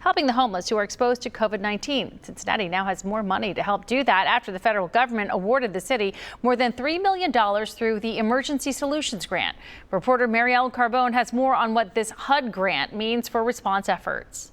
helping the homeless who are exposed to COVID-19. Cincinnati now has more money to help do that after the federal government awarded the city more than $3 million through the Emergency Solutions Grant. Reporter Marielle Carbone has more on what this HUD grant means for response efforts.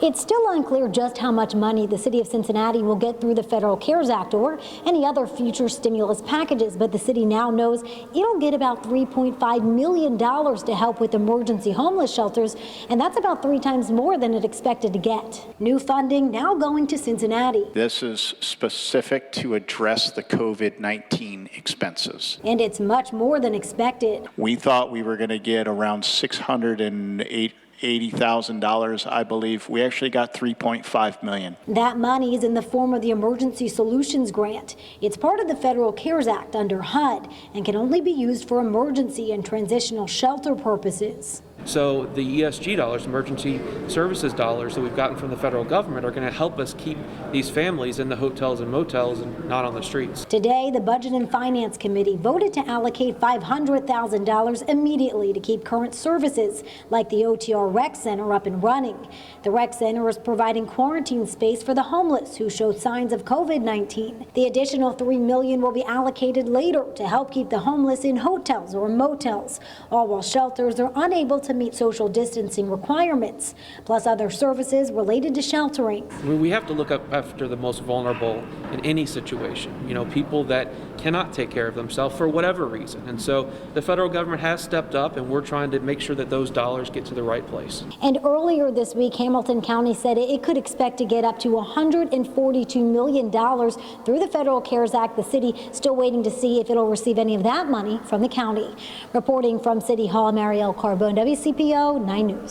It's still unclear just how much money the city of Cincinnati will get through the Federal CARES Act or any other future stimulus packages, but the city now knows it'll get about $3.5 million to help with emergency homeless shelters, and that's about 3 times more than it expected to get. New funding now going to Cincinnati. This is specific to address the COVID-19 expenses. And it's much more than expected. We thought we were going to get around $680,000, I believe. We actually got $3.5 million. That money is in the form of the Emergency Solutions Grant. It's part of the Federal CARES Act under HUD and can only be used for emergency and transitional shelter purposes. So the ESG dollars, emergency services dollars that we've gotten from the federal government are going to help us keep these families in the hotels and motels and not on the streets. Today, the Budget and Finance Committee voted to allocate $500,000 immediately to keep current services like the OTR Rec Center up and running. The Rec Center is providing quarantine space for the homeless who show signs of COVID-19. The additional $3 million will be allocated later to help keep the homeless in hotels or motels, all while shelters are unable to meet social distancing requirements, plus other services related to sheltering. We have to look up after the most vulnerable in any situation, people that cannot take care of themselves for whatever reason. And so the federal government has stepped up, and we're trying to make sure that those dollars get to the right place. And earlier this week, Hamilton County said it could expect to get up to $142 million through the Federal CARES Act. The city still waiting to see if it'll receive any of that money from the county. Reporting from City Hall, Marielle Carbone, WCPO 9 News.